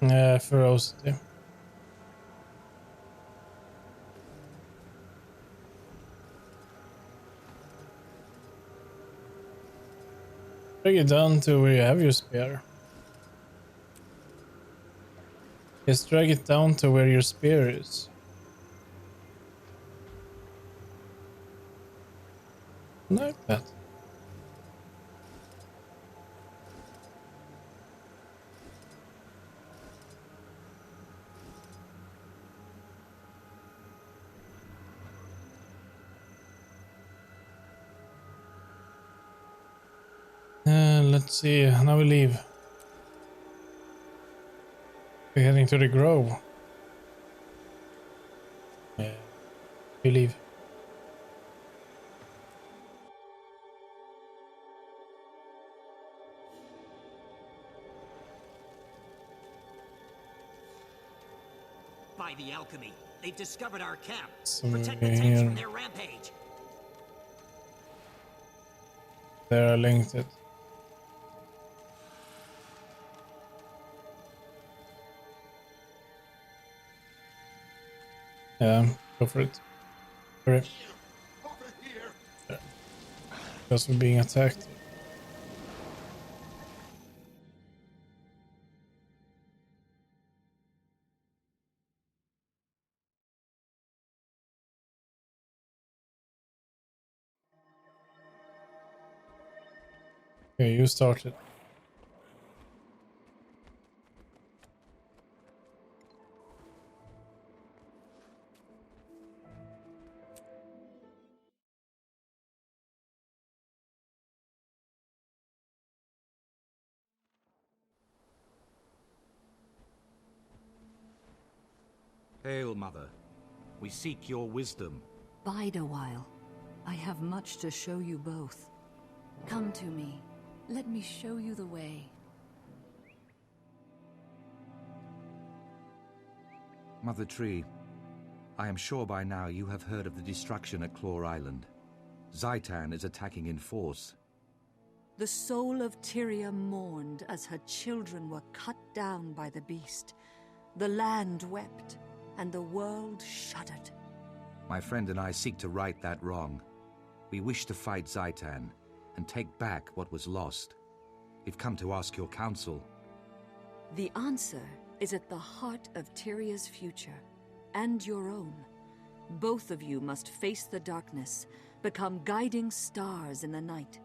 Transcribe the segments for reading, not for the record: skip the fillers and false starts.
Ferocity. Drag it down to where you have your spear. Just drag it down to where your spear is. Like that. Let's see, now we leave. We're heading to the grove. We leave. By the alchemy, they've discovered our camp. Somewhere Protect the tanks here. from their rampage. There, I linked it. Yeah, go for it. Hurry. There. Because we're being attacked. Okay, you started. Hail, Mother. We seek your wisdom. Bide a while. I have much to show you both. Come to me. Let me show you the way. Mother Tree, I am sure by now you have heard of the destruction at Claw Island. Zaitan is attacking in force. The soul of Tyria mourned as her children were cut down by the beast. The land wept, and the world shuddered. My friend and I seek to right that wrong. We wish to fight Zaitan and take back what was lost. We've come to ask your counsel. The answer is at the heart of Tyria's future, and your own. Both of you must face the darkness, become guiding stars in the night.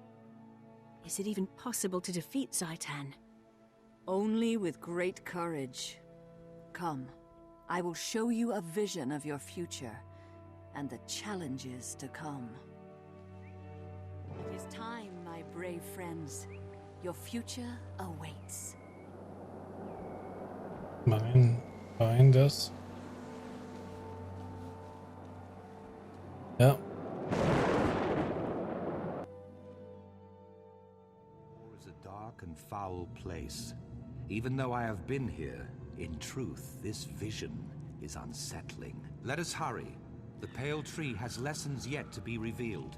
Is it even possible to defeat Zaitan? Only with great courage. Come, I will show you a vision of your future, and the challenges to come. It is time, my brave friends. Your future awaits. Find us. Yeah. War is a dark and foul place. Even though I have been here, in truth, this vision is unsettling. Let us hurry. The Pale Tree has lessons yet to be revealed.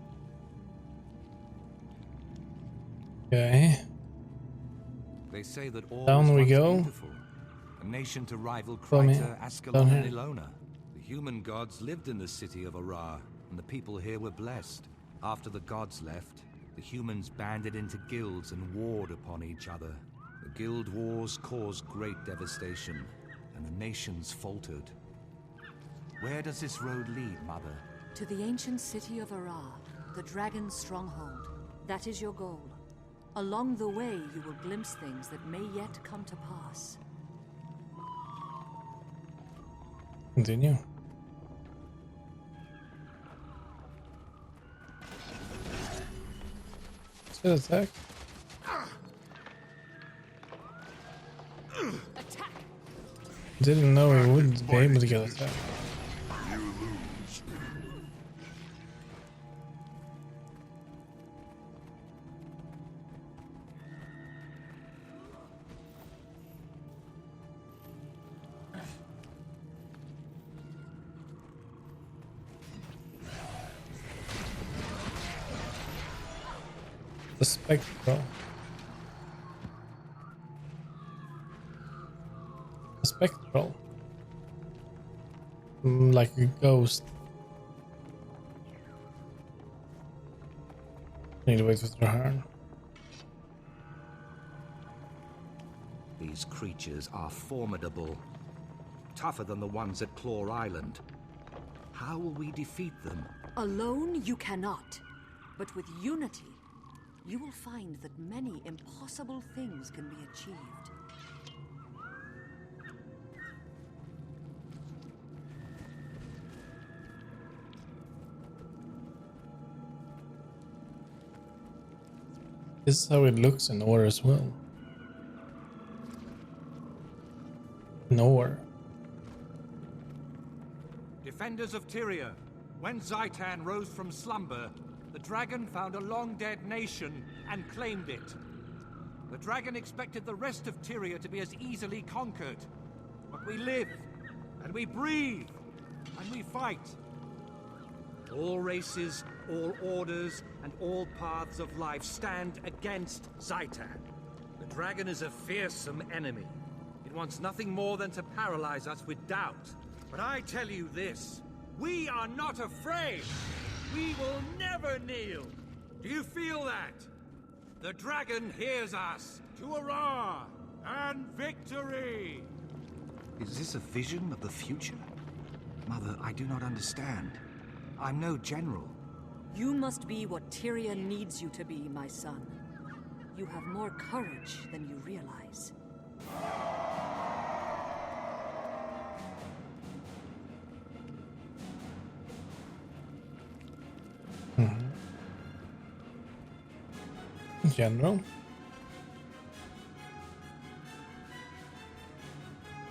Okay. They say that all Down was we once go. beautiful. A nation to rival From Kryta, here. Ascalon, Down and here. Ilona. The human gods lived in the city of Arah, and the people here were blessed. After the gods left, the humans banded into guilds and warred upon each other. The guild wars caused great devastation, and the nations faltered. Where does this road lead, Mother? To the ancient city of Arah, the dragon's stronghold. That is your goal. Along the way, you will glimpse things that may yet come to pass. Continue. Is it attack? Didn't know he would be able to get attacked. The spectacle. spectral. Like a ghost. Need to wait for the turn. These creatures are formidable. Tougher than the ones at Claw Island. How will we defeat them? Alone you cannot, but with unity, you will find that many impossible things can be achieved. This is how it looks in Ore as well. In Ore. Defenders of Tyria, when Zaitan rose from slumber, the dragon found a long-dead nation and claimed it. The dragon expected the rest of Tyria to be as easily conquered. But we live, and we breathe, and we fight. All races, all orders, and all paths of life stand against Zaitan. The dragon is a fearsome enemy. It wants nothing more than to paralyze us with doubt. But I tell you this, we are not afraid. We will never kneel. Do you feel that? The dragon hears us. To Arah and victory! Is this a vision of the future? Mother, I do not understand. I'm no general. You must be what Tyria needs you to be, my son. You have more courage than you realize. General.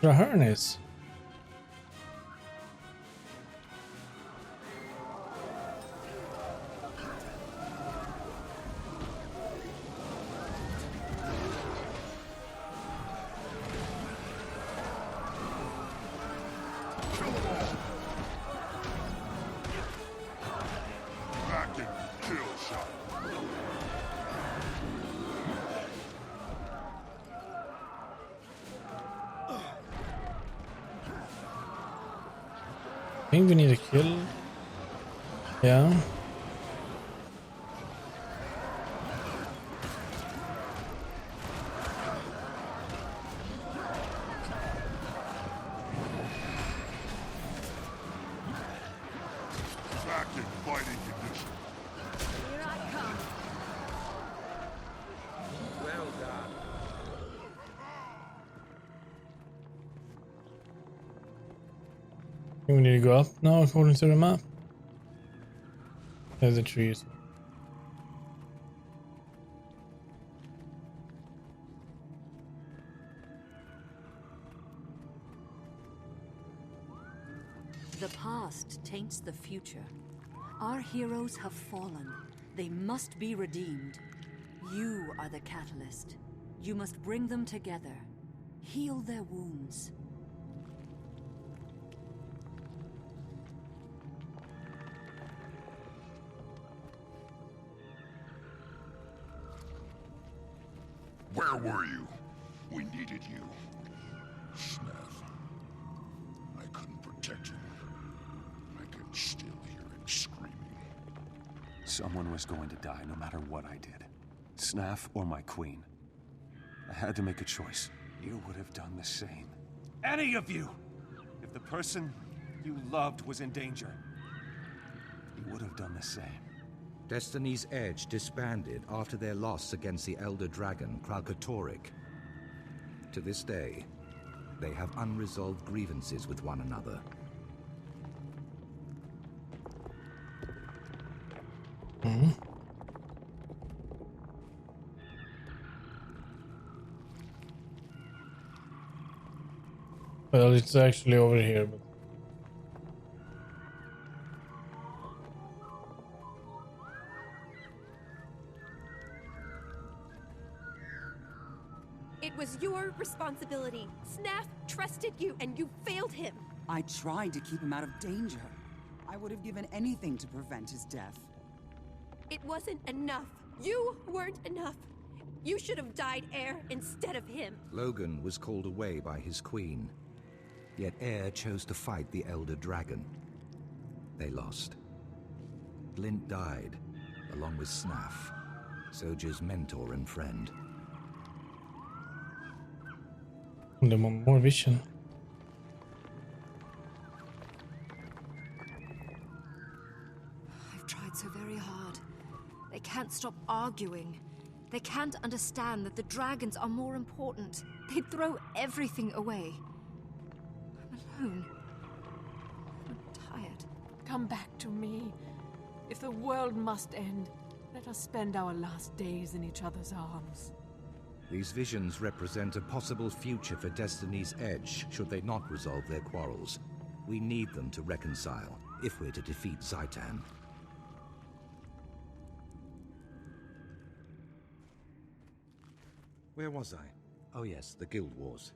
Harness. I think we need a kill. Yeah. Back in fighting condition. Here I come. Well done. I think we need to go up now according to the map. There's the trees. The past taints the future. Our heroes have fallen. They must be redeemed. You are the catalyst. You must bring them together. Heal their wounds. Where were you? We needed you. Snaff. I couldn't protect him. I can still hear him screaming. Someone was going to die no matter what I did. Snaff or my queen. I had to make a choice. You would have done the same. Any of you! If the person you loved was in danger, you would have done the same. Destiny's Edge disbanded after their loss against the Elder Dragon, Kralkatorrik. To this day, they have unresolved grievances with one another. Well, it's actually over here, but It was your responsibility. Snaff trusted you, and you failed him. I tried to keep him out of danger. I would have given anything to prevent his death. It wasn't enough. You weren't enough. You should have died, Heir, instead of him. Logan was called away by his queen. Yet Air chose to fight the Elder Dragon. They lost. Glint died, along with Snaff, Soldier's mentor and friend. They want more vision. I've tried so very hard. They can't stop arguing. They can't understand that the dragons are more important. They'd throw everything away. I'm alone. I'm tired. Come back to me. If the world must end, let us spend our last days in each other's arms. These visions represent a possible future for Destiny's Edge, should they not resolve their quarrels. We need them to reconcile, if we're to defeat Zaitan. Where was I? Oh yes, the Guild Wars.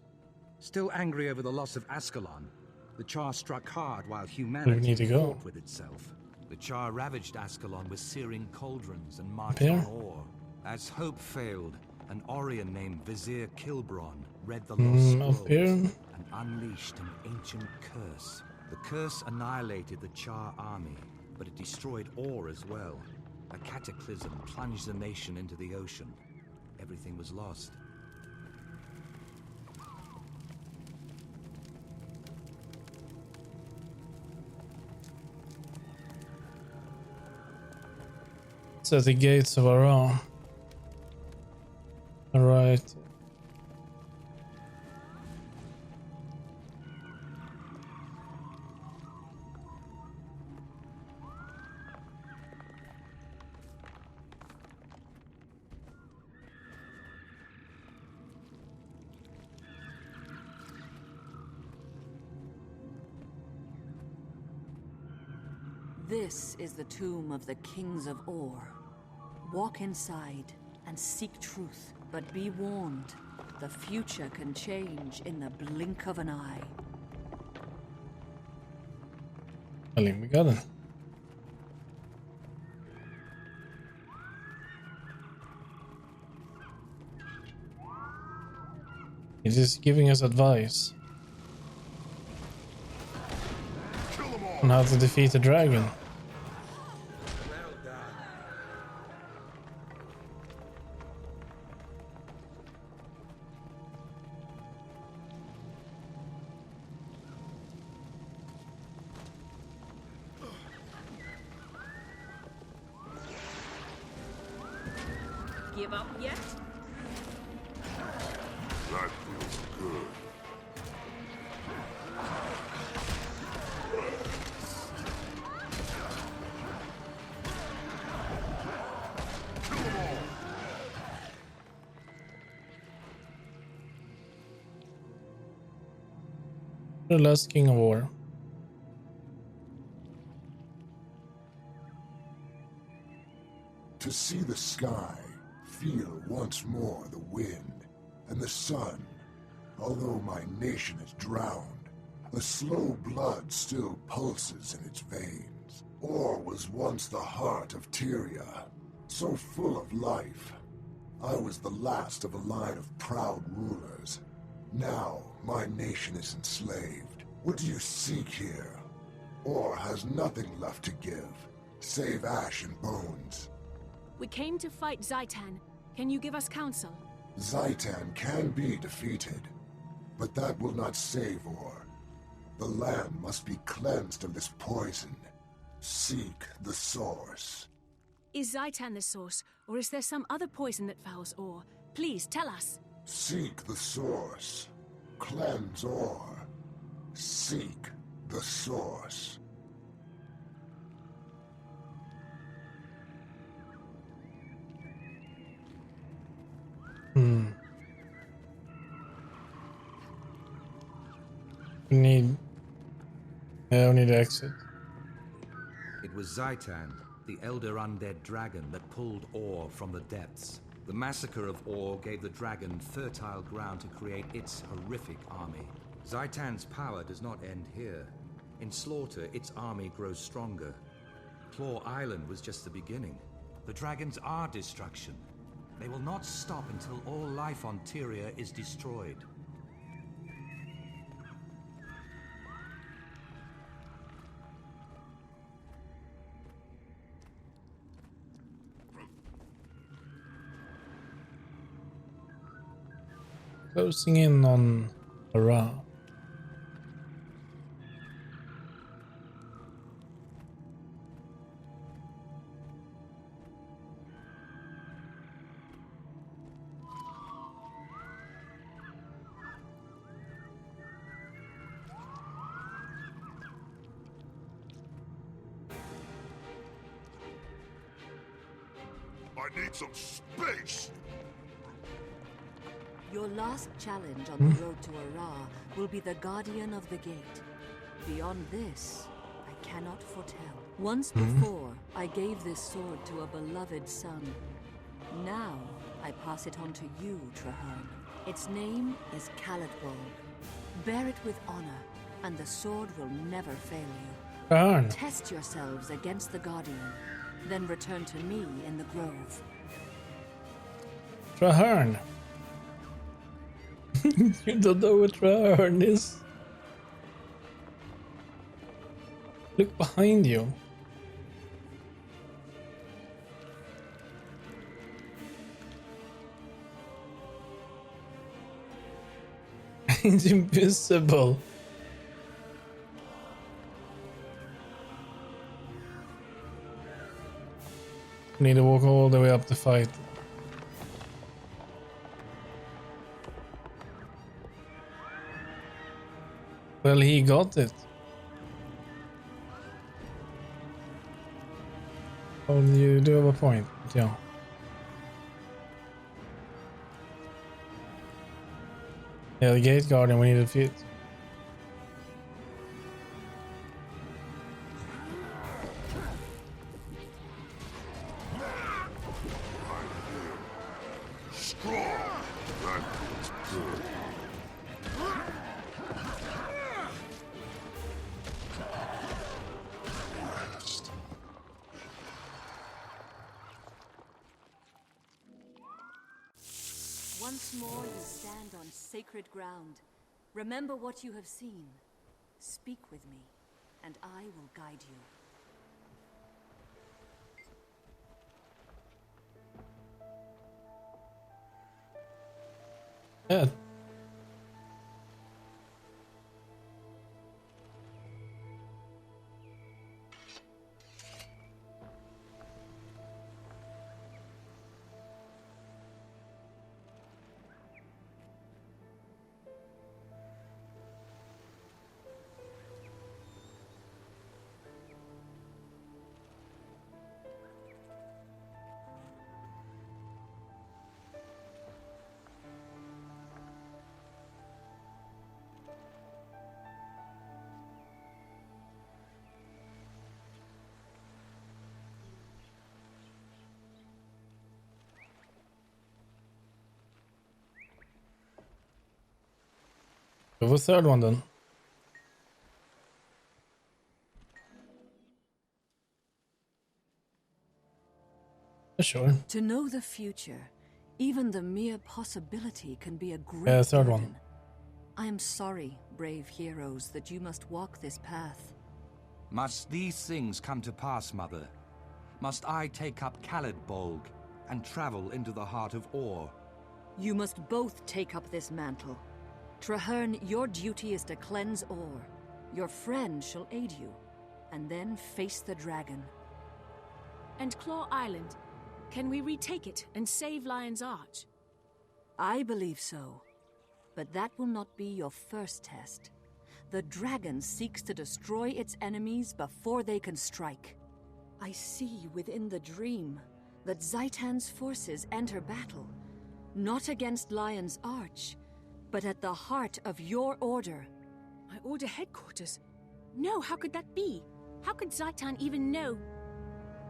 Still angry over the loss of Ascalon, the Char struck hard while humanity fought with itself. The Char ravaged Ascalon with searing cauldrons and marched on ore. As hope failed, an Orion named Vizier Kilbron read the lost scrolls and unleashed an ancient curse. The curse annihilated the Char army, but it destroyed ore as well. A cataclysm plunged the nation into the ocean. Everything was lost. It's at the gates of Arah. Alright. This is the tomb of the Kings of Ore. Walk inside and seek truth, but be warned, the future can change in the blink of an eye. I think we got it. He's just giving us advice on how to defeat a dragon. Give up yet? That feels good. Kill them all! The last King of War. To see the sky, feel once more the wind and the sun. Although my nation is drowned, a slow blood still pulses in its veins. Ore was once the heart of Tyria, so full of life. I was the last of a line of proud rulers. Now my nation is enslaved. What do you seek here? Ore has nothing left to give, save ash and bones. We came to fight Zaitan. Can you give us counsel? Zaitan can be defeated, but that will not save Ore. The land must be cleansed of this poison. Seek the source. Is Zaitan the source, or is there some other poison that fouls Ore? Please, tell us. Seek the source. Cleanse Ore. Seek the source. We need to exit. It was Zaitan, the elder undead dragon, that pulled Ore from the depths. The massacre of Ore gave the dragon fertile ground to create its horrific army. Zaitan's power does not end here. In slaughter, its army grows stronger. Claw Island was just the beginning. The dragons are destruction. They will not stop until all life on Tyria is destroyed. closing in on Arah. I need some space! Your last challenge on the road to Arah will be the Guardian of the Gate. Beyond this, I cannot foretell. Once before, I gave this sword to a beloved son. Now, I pass it on to you, Traherne. Its name is Caladbolg. Bear it with honor, and the sword will never fail you. Traherne. Test yourselves against the Guardian, then return to me in the grove. Traherne. You don't know what Traherne is. Look behind you. It's invisible. Need to walk all the way up to fight. Well, he got it. Oh, you do have a point, yeah. Yeah, the gate guardian we need to defeat. Once more you stand on sacred ground. Remember what you have seen. Speak with me, and I will guide you. Yeah. Go for the third one then. Sure. To know the future, even the mere possibility can be a great third burden. one. I am sorry, brave heroes, that you must walk this path. Must these things come to pass, Mother? Must I take up Caladbolg and travel into the heart of Or? You must both take up this mantle. Traherne, your duty is to cleanse Or. Your friend shall aid you, and then face the dragon. And Claw Island. Can we retake it and save Lion's Arch? I believe so. But that will not be your first test. The dragon seeks to destroy its enemies before they can strike. I see within the dream that Zaitan's forces enter battle, not against Lion's Arch, but at the heart of your order. My order headquarters? No, how could that be? How could Zaitan even know?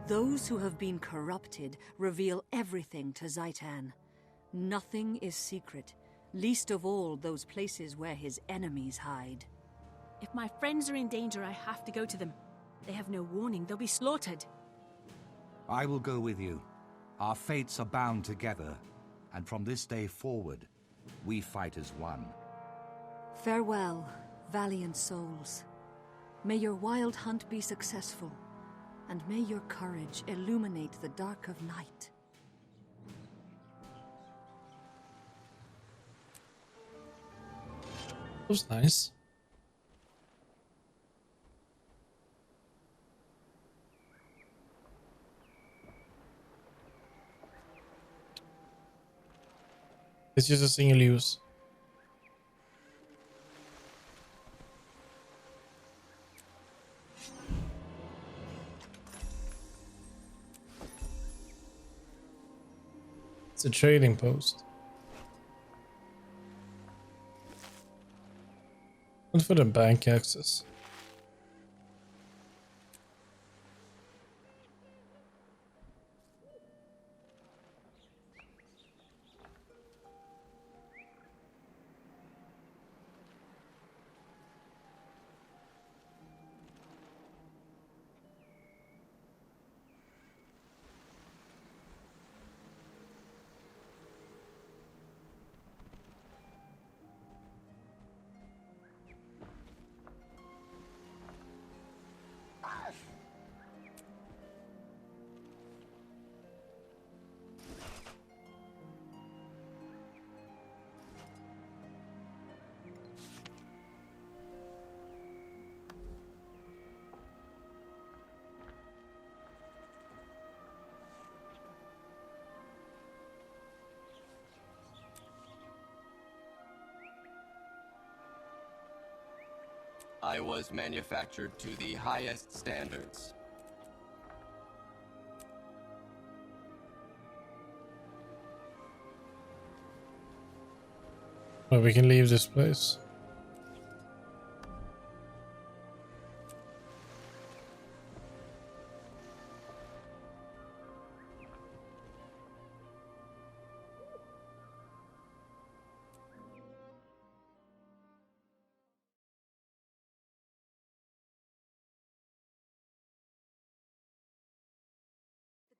Those who have been corrupted reveal everything to Zaitan. Nothing is secret, least of all those places where his enemies hide. If my friends are in danger, I have to go to them. They have no warning, they'll be slaughtered. I will go with you. Our fates are bound together, and from this day forward, we fight as one. Farewell, valiant souls. May your wild hunt be successful, and may your courage illuminate the dark of night. was nice. It's just a single use. It's a trading post. Not for the bank access. I was manufactured to the highest standards. Well, we can leave this place.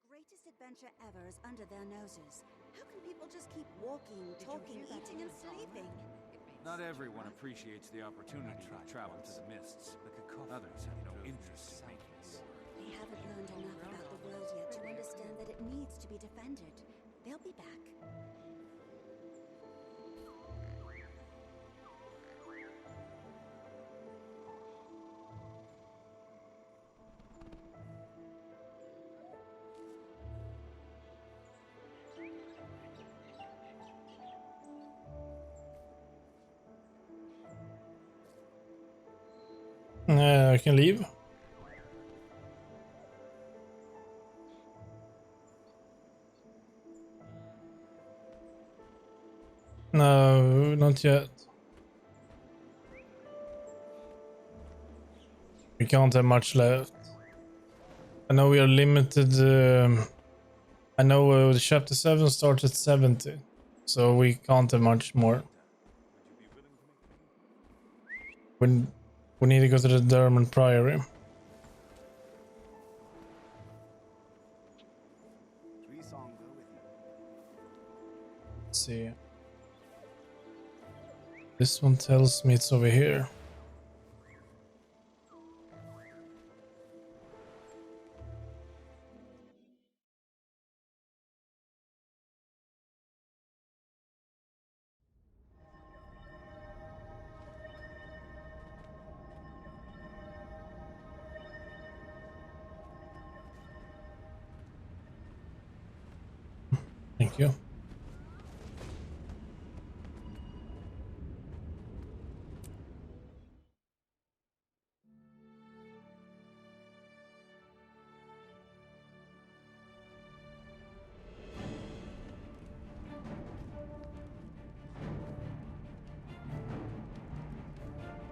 Greatest adventure ever is under their noses. How can people just keep walking, talking, eating, and sleeping? Not everyone appreciates the opportunity to travel to the mists. Others have no interest in making it. They haven't learned enough about the world yet to understand that it needs to be defended. They'll be back. I can leave. No, not yet. We can't have much left. I know we are limited. I know chapter 7 starts at 70, so we can't have much more. We need to go to the Derman Priory. Let's see. This one tells me it's over here. Thank you.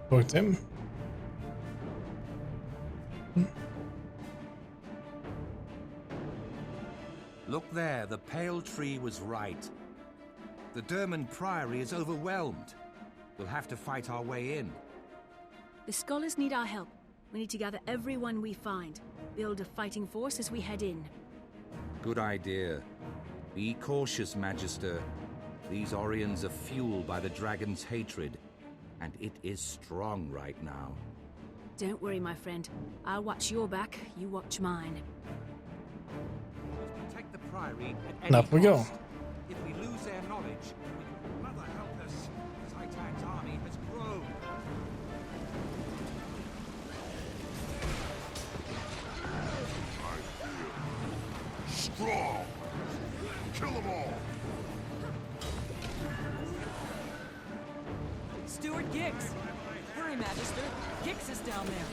Talk to him. Look there, the pale tree was right. The Derman Priory is overwhelmed. We'll have to fight our way in. The scholars need our help. We need to gather everyone we find. Build a fighting force as we head in. Good idea. Be cautious, Magister. These Orions are fueled by the dragon's hatred, and it is strong right now. Don't worry, my friend. I'll watch your back, you watch mine. Protect the Priory at any Up we go. cost. If we lose their knowledge, Mother help us. Zaitan's army has grown. Steward Gix! Hurry, Magister! Gix is down there!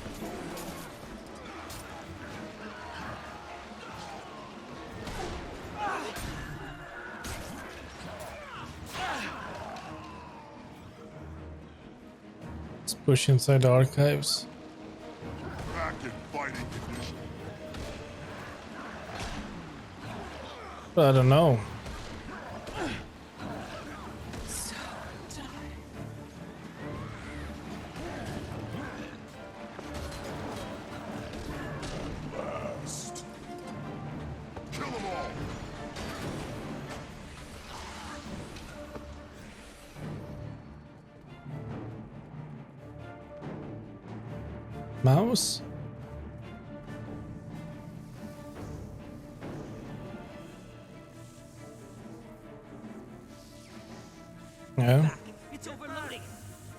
Let's push inside the archives. Back in fighting condition. I don't know. Mouse? Yeah. It's overloading.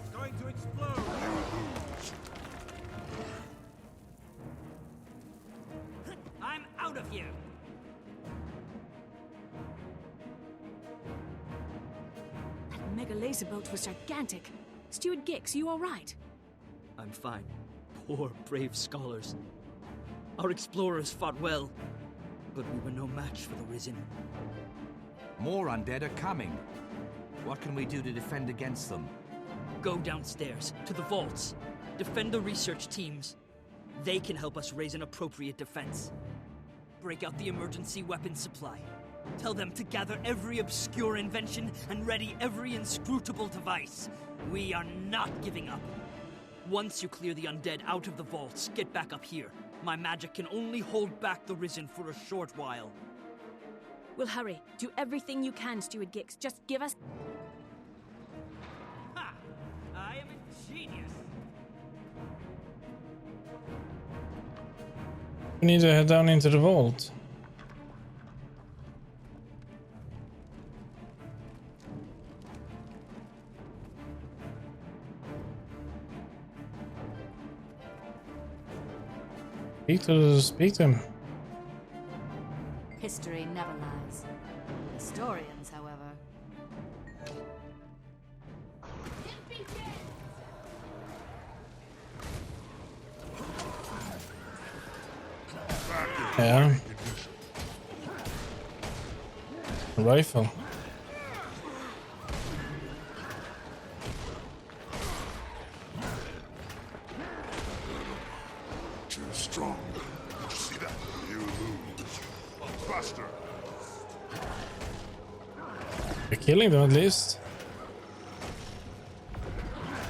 It's going to explode. I'm out of here. That mega laser boat was gigantic. Steward Gix, you all right? I'm fine. Poor, brave scholars. Our explorers fought well, but we were no match for the Risen. More undead are coming. What can we do to defend against them? Go downstairs, to the vaults. Defend the research teams. They can help us raise an appropriate defense. Break out the emergency weapons supply. Tell them to gather every obscure invention and ready every inscrutable device. We are not giving up. Once you clear the undead out of the vaults, get back up here. My magic can only hold back the Risen for a short while. We'll hurry. Do everything you can, Steward Gix. Just give us... Ha! I am a genius. We need to head down into the vault. Speak to him. History never lies. Historians, however. Yeah. Rifle. Too strong. See that? You lose. Faster. You're killing them at least.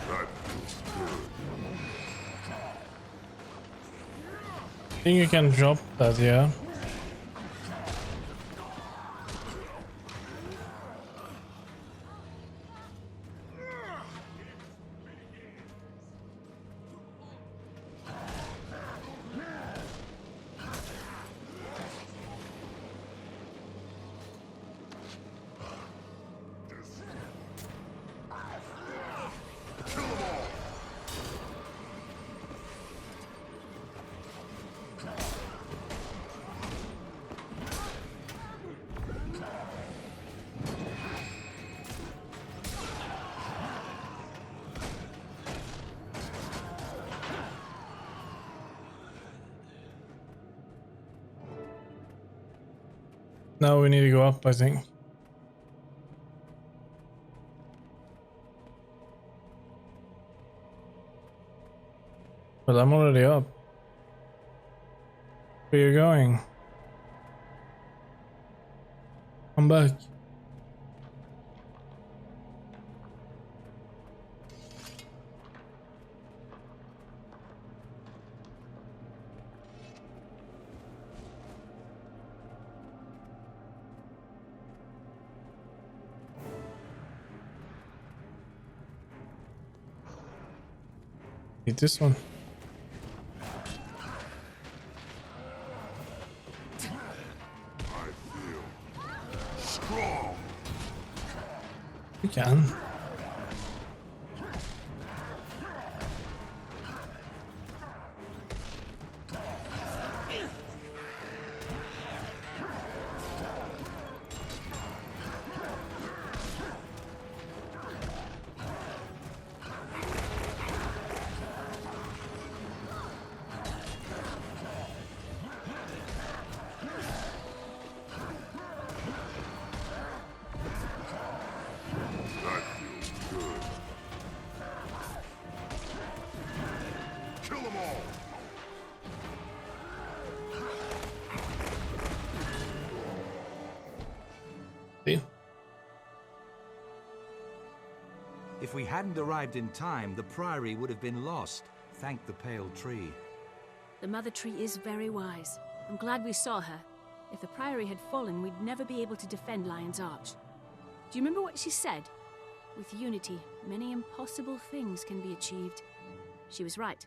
That feels good. I think you can drop that, yeah. Now we need to go up, I think. But I'm already up. Where are you going? Come back. Eat this one. I feel strong. You can. we hadn't arrived in time, the Priory would have been lost. Thank the Pale Tree. The Mother Tree is very wise. I'm glad we saw her. If the Priory had fallen, we'd never be able to defend Lion's Arch. Do you remember what she said? With unity, many impossible things can be achieved. She was right.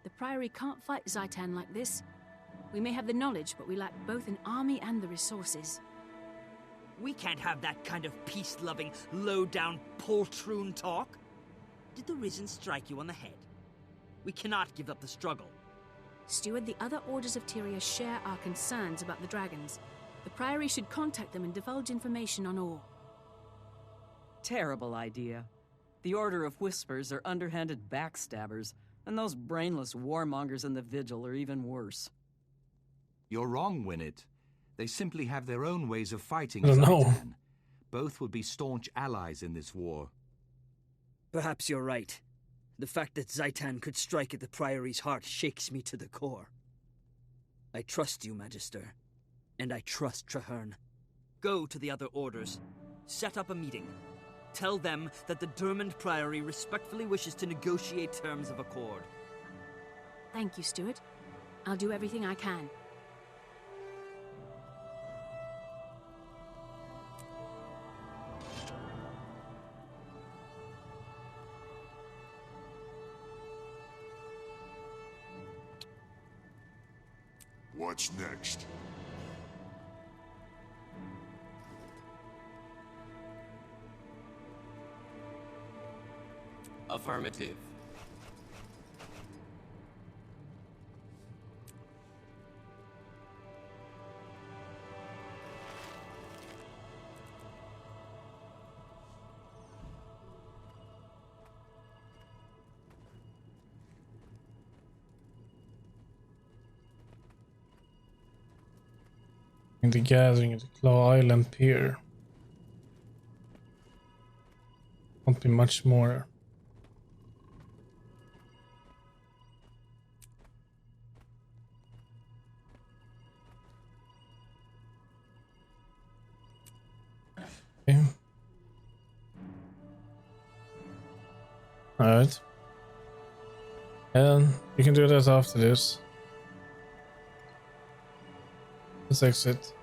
The Priory can't fight Zaitan like this. We may have the knowledge, but we lack both an army and the resources. We can't have that kind of peace-loving, low-down poltroon talk. Did the Risen strike you on the head? We cannot give up the struggle. Steward, the other orders of Tyria share our concerns about the dragons. The Priory should contact them and divulge information on all. Terrible idea. The Order of Whispers are underhanded backstabbers, and those brainless warmongers in the Vigil are even worse. You're wrong, Winnet. They simply have their own ways of fighting I don't know. Zaitan. Both would be staunch allies in this war. Perhaps you're right. The fact that Zaitan could strike at the Priory's heart shakes me to the core. I trust you, Magister. And I trust Traherne. Go to the other orders. Set up a meeting. Tell them that the Dermond Priory respectfully wishes to negotiate terms of accord. Thank you, Steward. I'll do everything I can. What's next? Affirmative. In the gathering at the Claw Island Pier. Won't be much more. Okay. Alright. And you can do that after this. Let's exit.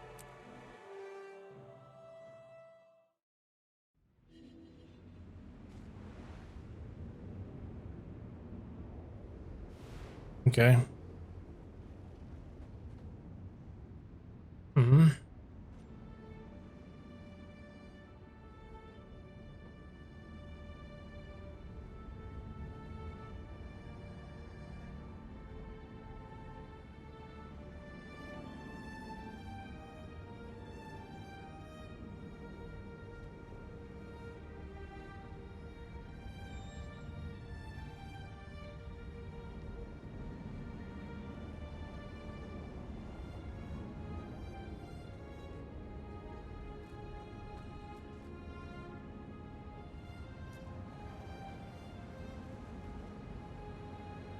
Okay. Mm-hmm.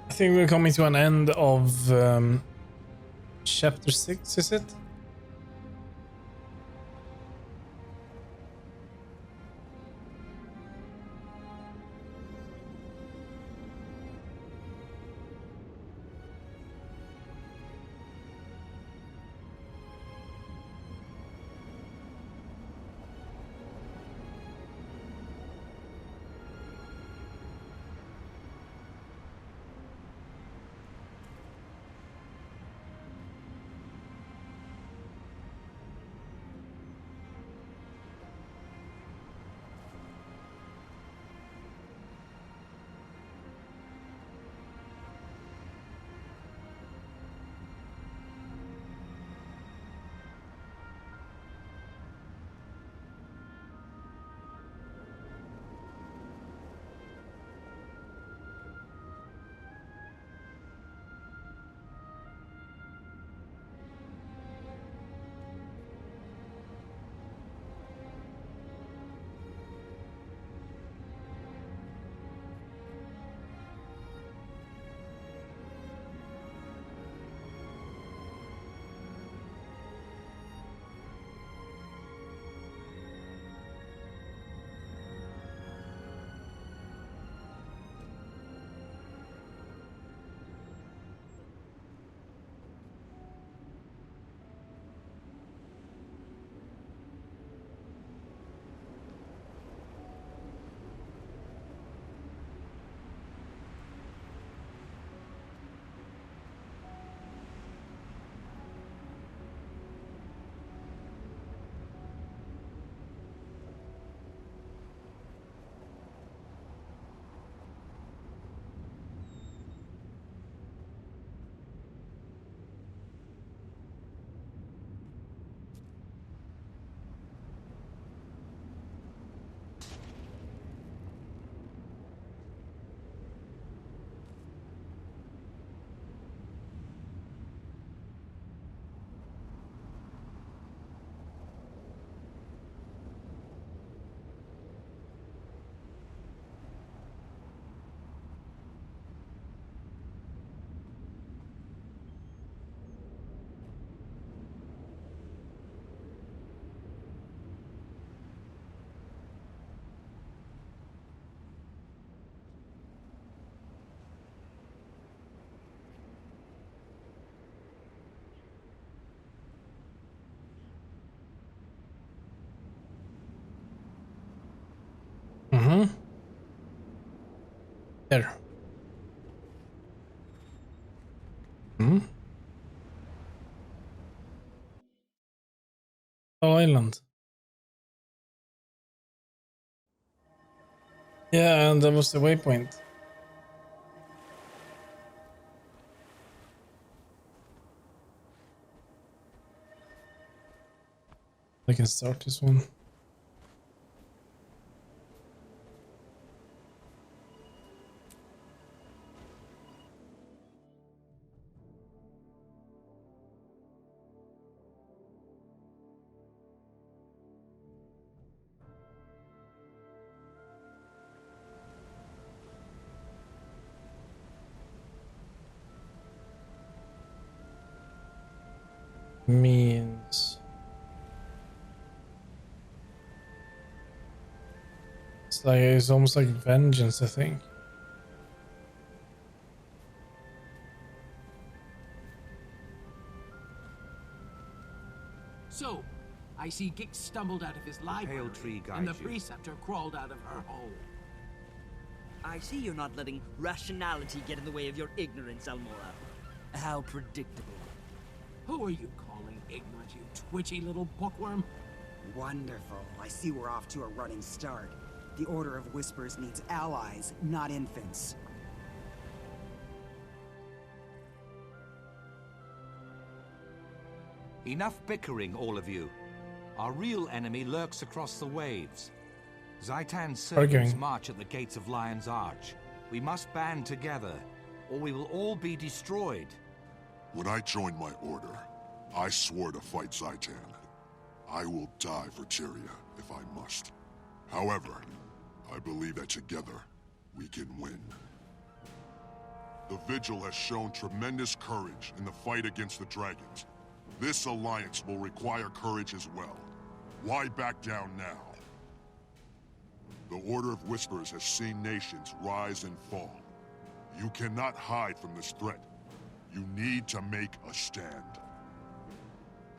I think we're coming to an end of chapter 6, is it? There. Hmm? Oh, island. Yeah, and that was the waypoint. I can start this one. Means it's almost like vengeance, I think. So, I see Gix stumbled out of his library, tree and the guides you. preceptor crawled out of her hole. I see you're not letting rationality get in the way of your ignorance, Almora. How predictable. Who are you calling ignorant, you twitchy little bookworm? Wonderful. I see we're off to a running start. The Order of Whispers needs allies, not infants. Enough bickering, all of you. Our real enemy lurks across the waves. Zaitan's servants Arguing. march at the gates of Lion's Arch. We must band together, or we will all be destroyed. When I joined my order, I swore to fight Zaitan. I will die for Tyria if I must. However, I believe that together, we can win. The Vigil has shown tremendous courage in the fight against the dragons. This alliance will require courage as well. Why back down now? The Order of Whispers has seen nations rise and fall. You cannot hide from this threat. You need to make a stand.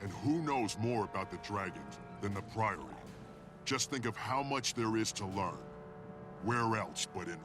And who knows more about the dragons than the Priory? Just think of how much there is to learn. Where else but in